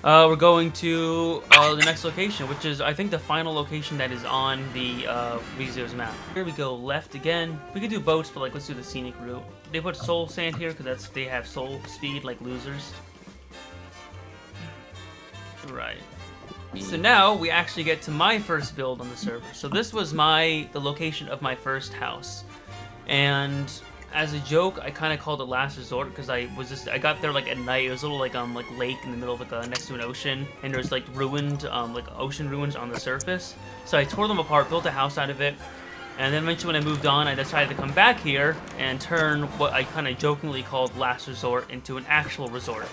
We're going to the next location, which is, I think, the final location that is on the Rizzo's map. Here we go left again. We could do boats, but like, let's do the scenic route. They put soul sand here because they have soul speed like losers. Right. So now we actually get to my first build on the server. So this was the location of my first house, and as a joke, I kind of called it Last Resort because I got there like at night. It was a little like lake in the middle of like next to an ocean, and there's like ruined like ocean ruins on the surface. So I tore them apart, built a house out of it, and then eventually when I moved on, I decided to come back here and turn what I kind of jokingly called Last Resort into an actual resort.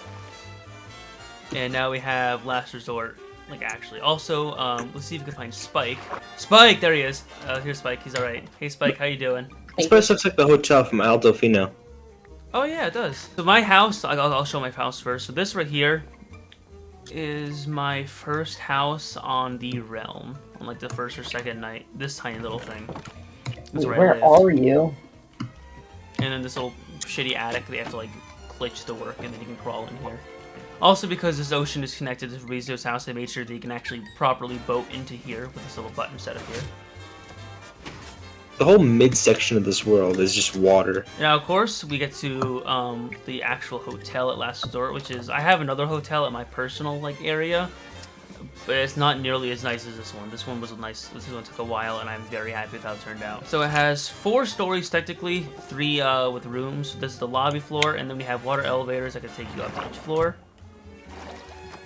And now we have Last Resort, like actually. Also, let's see if we can find Spike. Spike, there he is. Here's Spike. He's all right. Hey, Spike, how you doing? This place looks like the hotel from Altofino. Oh yeah, it does. So my house, I'll show my house first. So this right here is my first house on the realm, on like the first or second night. This tiny little thing. That's Where are you? And then this little shitty attic, they have to like glitch to work, and then you can crawl in here. Also, because this ocean is connected to Rizzo's house, they made sure that you can actually properly boat into here with this little button set up here. The whole midsection of this world is just water. Now, of course, we get to the actual hotel at Last Resort, which is, I have another hotel at my personal like area, but it's not nearly as nice as this one. This one was nice. This one took a while, and I'm very happy with how it turned out. So it has 4 stories technically, 3 with rooms. This is the lobby floor, and then we have water elevators that can take you up to each floor.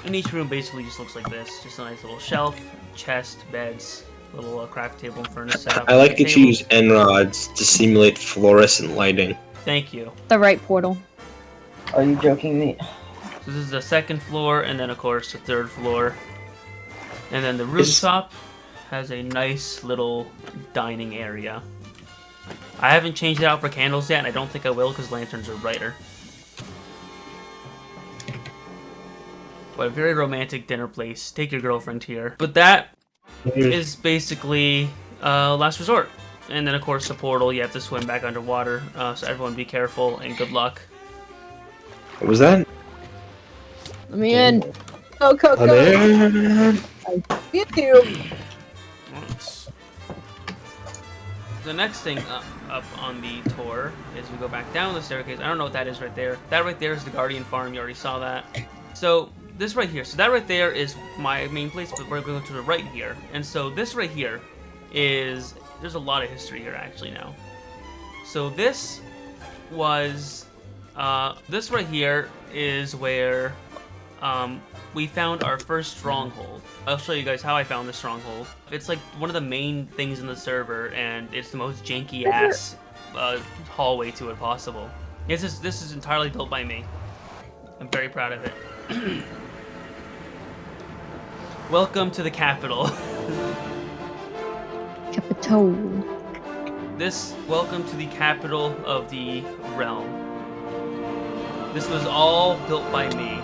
And each room basically just looks like this. Just a nice little shelf, chest, beds, little craft table and furnace setup. I like that you use N-rods to simulate fluorescent lighting. Thank you. The right portal. Are you joking me? So this is the 2nd floor, and then of course the 3rd floor. And then the rooftop has a nice little dining area. I haven't changed it out for candles yet, and I don't think I will because lanterns are brighter. But a very romantic dinner place. Take your girlfriend here. But that is basically Last Resort. And then, of course, the portal. You have to swim back underwater. So everyone be careful and good luck. What was that? Let me in. Go, go, go. Get you. The next thing up on the tour is we go back down the staircase. I don't know what that is right there. That right there is the Guardian Farm. You already saw that. So this right here. So that right there is my main place, but we're going to the right here. And so this right here is... There's a lot of history here, actually, now. So this was... this right here is where we found our first stronghold. I'll show you guys how I found the stronghold. It's like one of the main things in the server, and it's the most janky-ass hallway to it possible. This is entirely built by me. I'm very proud of it. Welcome to the capital. Capitol. Welcome to the capital of the realm. This was all built by me.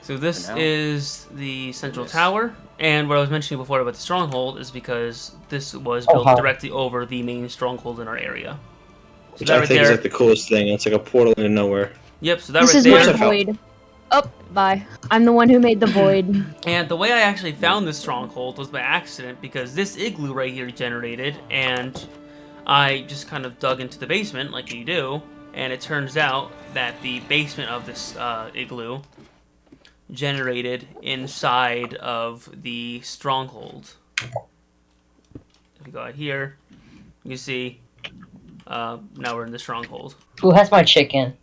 So this is the central tower, and what I was mentioning before about the stronghold is because this was built directly over the main stronghold in our area. So which I think is like the coolest thing. It's like a portal into nowhere. Yep, so that this right is there... my void. Oh, bye. I'm the one who made the void. And the way I actually found this stronghold was by accident, because this igloo right here generated, and I just kind of dug into the basement, like you do, and it turns out that the basement of this igloo generated inside of the stronghold. If you go out here, you see, now we're in the stronghold. Who has my chicken?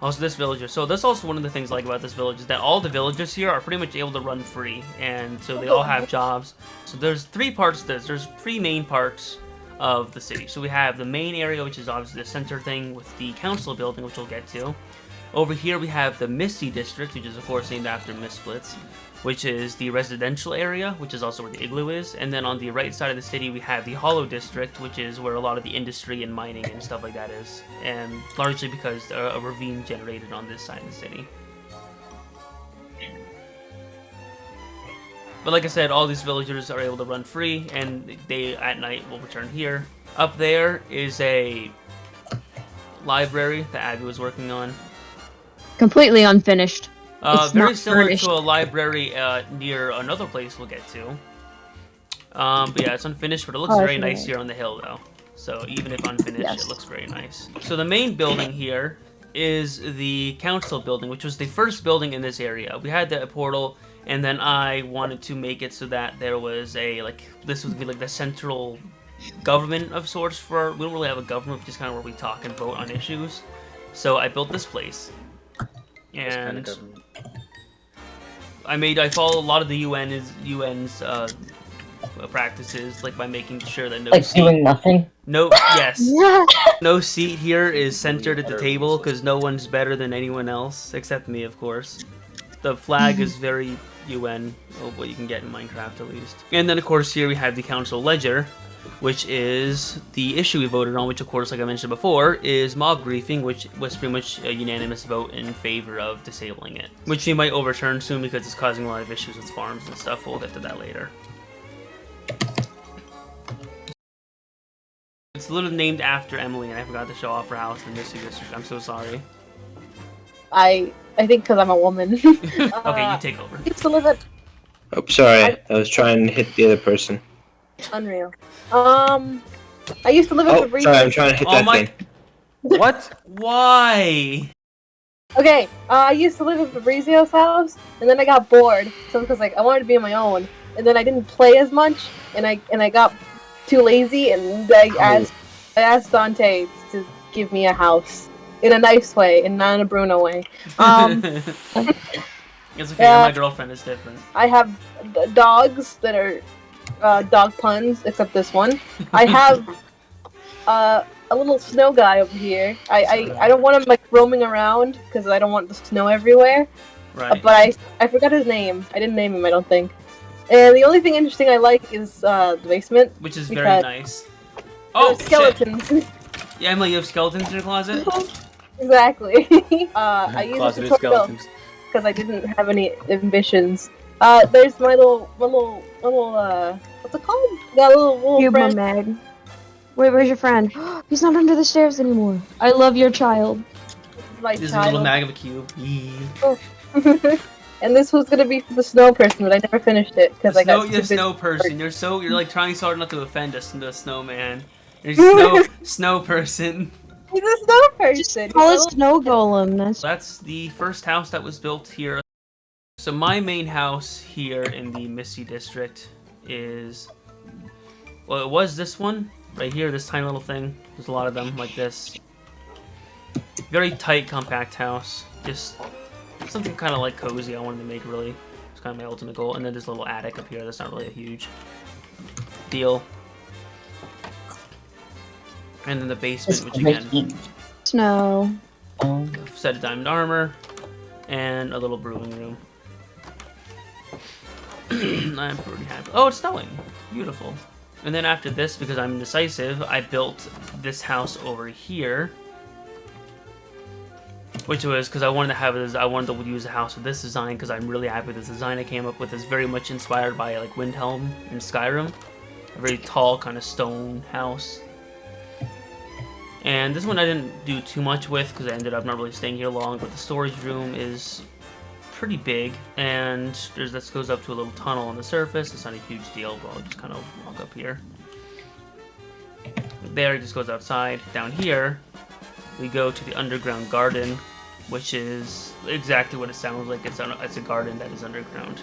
Also, this villager. So that's also one of the things I like about this village is that all the villagers here are pretty much able to run free, and so they all have jobs. So there's 3 parts to this. There's 3 main parts of the city. So we have the main area, which is obviously the center thing with the council building, which we'll get to. Over here we have the Misty District, which is of course named after Mistsplits, which is the residential area, which is also where the igloo is. And then on the right side of the city we have the Hollow District, which is where a lot of the industry and mining and stuff like that is. And largely because a ravine generated on this side of the city. But like I said, all these villagers are able to run free, and they at night will return here. Up there is a library that Abby was working on. Completely unfinished. It's Very not similar furnished. to a library near another place we'll get to. But yeah, it's unfinished, but it looks Oh, very that's nice right. here on the hill, though. So even if unfinished, Yes. it looks very nice. So the main building here is the council building, which was the first building in this area. We had the portal, and then I wanted to make it so that there was a, like, this would be like the central government of sorts for, we don't really have a government, just kind of where we talk and vote on issues. So I built this place. This kind of And government. I follow a lot of the UN's practices, like by making sure that Like doing nothing. yes, Yeah. no seat here is centered at the table because no one's better than anyone else except me, of course. The flag is very UN, of what you can get in Minecraft at least. And then of course here we have the council ledger, which is the issue we voted on, which of course, like I mentioned before, is mob griefing, which was pretty much a unanimous vote in favor of disabling it. Which we might overturn soon because it's causing a lot of issues with farms and stuff. We'll get to that later. It's literally named after Emily, and I forgot to show off her house in the Missy District. I'm so sorry. I think because I'm a woman. Okay, you take over. I used to live at Oh, sorry. I was trying to hit the other person. Unreal. I used to live at Oh, Fabrizio. sorry. I'm trying to hit Oh that my- thing. What? Why? Okay, I used to live at Fabrizio's house, and then I got bored. So because like I wanted to be on my own, and then I didn't play as much, and I got too lazy, and I asked Dante to give me a house in a nice way, and not in a Bruno way. It's okay, my girlfriend is different. I have dogs that are dog puns, except this one. I have a little snow guy over here. I don't want him like roaming around because I don't want the snow everywhere. Right. But I forgot his name. I didn't name him, I don't think. And the only thing interesting I like is the basement. Which is very because nice. Oh, there's skeletons. shit. Yeah, Emily, you have skeletons in your closet? Exactly. I use Closeted a tutorial skeletons. because I didn't have any ambitions. There's my little what's it called? Got a little Cuba friend. Mag. Wait, where's your friend? He's not under the stairs anymore. I love your child. My This is a little child. mag of a cube. Yee. And this was gonna be for the snow person, but I never finished it because I got too You're a busy. snow person. You're like trying so hard not to offend us into a snowman. You're a snow person. He's a snow person. Call it snow golem. That's the first house that was built here. So my main house here in the Missy district is, well, it was this one right here, this tiny little thing. There's a lot of them like this. Very tight, compact house. Just something kind of like cozy. I wanted to make really. It's kind of my ultimate goal. And then there's a little attic up here. That's not really a huge deal. And then the basement, which again, Snow. set of diamond armor, and a little brewing room. I'm pretty happy. Oh, it's snowing. Beautiful. And then after this, because I'm indecisive, I built this house over here. Which was because I wanted to have this, I wanted to use a house with this design because I'm really happy with this design I came up with. It's very much inspired by like Windhelm in Skyrim. A very tall kind of stone house. And this one I didn't do too much with because I ended up not really staying here long, but the storage room is pretty big, and this goes up to a little tunnel on the surface. It's not a huge deal, but I'll just kind of walk up here. There, it just goes outside. Down here, we go to the underground garden, which is exactly what it sounds like. It's a garden that is underground.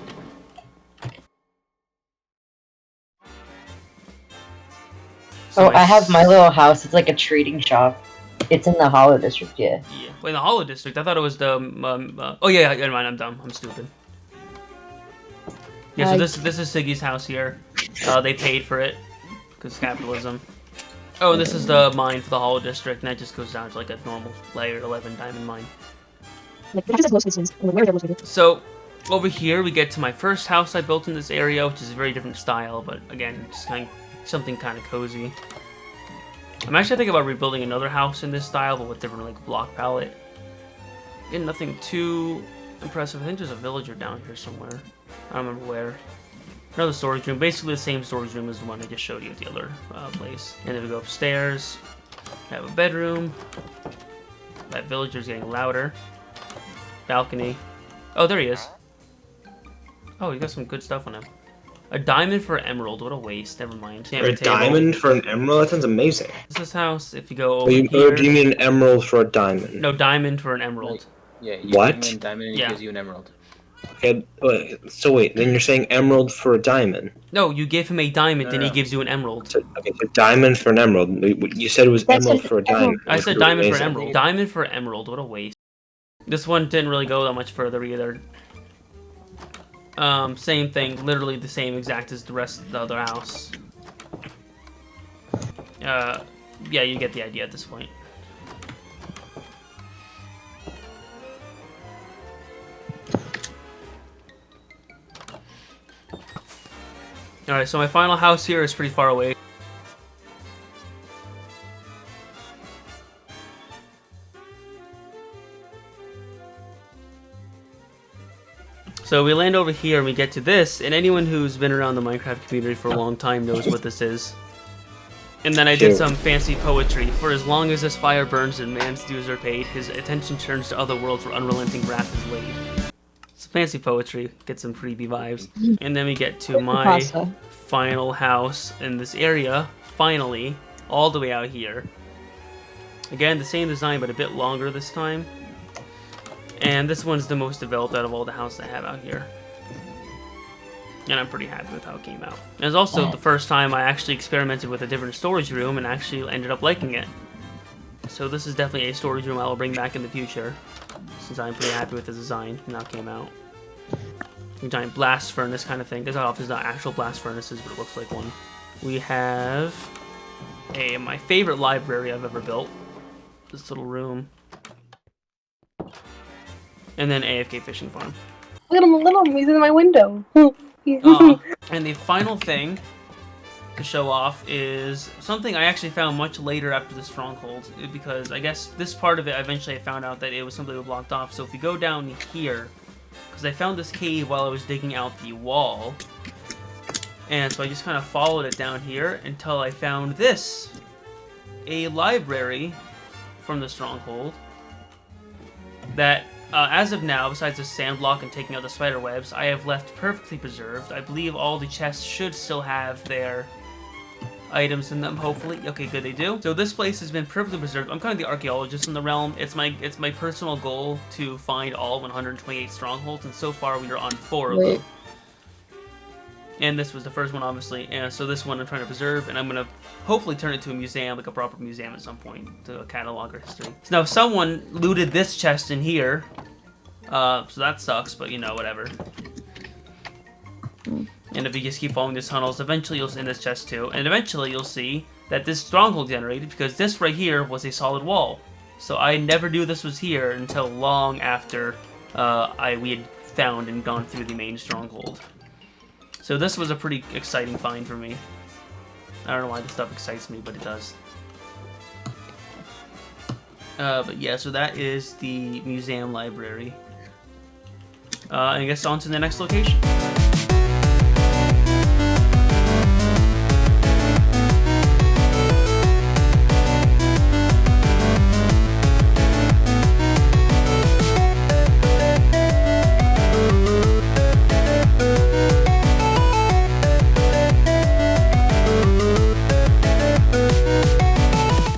Oh, I have my little house. It's like a trading shop. It's in the Hollow District, yeah. Yeah. Wait, the Hollow District. I thought it was the. Oh yeah, never mind. I'm dumb. I'm stupid. Yeah. So this is Siggy's house here. They paid for it because capitalism. Oh, and this is the mine for the Hollow District, and that just goes down to like a normal layer 11 diamond mine. So over here we get to my first house I built in this area, which is a very different style, but again, just kind of something kind of cozy. I'm actually thinking about rebuilding another house in this style, but with different like block palette. Again, nothing too impressive. I think there's a villager down here somewhere. I don't remember where. Another storage room, basically the same storage room as the one I just showed you at the other place. And then we go upstairs, have a bedroom. That villager's getting louder. Balcony. Oh, there he is. Oh, he got some good stuff on him. A diamond for an emerald. What a waste. Never mind. For a diamond for an emerald? That sounds amazing. This is house. If you go over Or here... do you mean an emerald for a diamond? No, diamond for an emerald. Yeah, you What? give him a diamond and Yeah. he gives you an emerald. Okay, so wait, then you're saying emerald for a diamond. No, you give him a diamond, No, then no, he no. gives you an emerald. So, okay, so diamond for an emerald. You said it was That's emerald an for a diamond. I said That's diamond for an amazing. emerald. Diamond for emerald. What a waste. This one didn't really go that much further either. Same thing. Literally the same exact as the rest of the other house. Yeah, you get the idea at this point. Alright, so my final house here is pretty far away. So we land over here and we get to this, and anyone who's been around the Minecraft community for a long time knows what this is. And then I did Sure. some fancy poetry. For as long as this fire burns and man's dues are paid, his attention turns to other worlds where unrelenting wrath is laid. It's fancy poetry, get some freebie vibes. And then we get to my Pasta. final house in this area, finally, all the way out here. Again, the same design, but a bit longer this time. And this one's the most developed out of all the houses I have out here. And I'm pretty happy with how it came out. It was also the first time I actually experimented with a different storage room and actually ended up liking it. So this is definitely a storage room I will bring back in the future, since I'm pretty happy with the design and how it came out. A giant blast furnace kind of thing. This office is not actual blast furnaces, but it looks like one. We have my favorite library I've ever built. This little room. And then AFK fishing farm. Look at him, he's in my window. And the final thing to show off is something I actually found much later after the stronghold, because I guess this part of it eventually I found out that it was something blocked off. So if you go down here, because I found this cave while I was digging out the wall, and so I just kind of followed it down here until I found this, a library from the stronghold that as of now, besides the sand block and taking out the spider webs, I have left perfectly preserved. I believe all the chests should still have their items in them, hopefully. Okay, good, they do. So this place has been perfectly preserved. I'm kind of the archaeologist in the realm. It's my personal goal to find all 128 strongholds, and so far we are on 4 of them. And this was the first one, obviously. And so this one I'm trying to preserve, and I'm going to hopefully turn it to a museum, like a proper museum at some point, to catalog our history. So now someone looted this chest in here. So that sucks, but you know, whatever. And if you just keep following these tunnels, eventually you'll see in this chest too. And eventually you'll see that this stronghold generated, because this right here was a solid wall. So I never knew this was here until long after we had found and gone through the main stronghold. So this was a pretty exciting find for me. I don't know why this stuff excites me, but it does. But yeah, so that is the museum library. I guess on to the next location.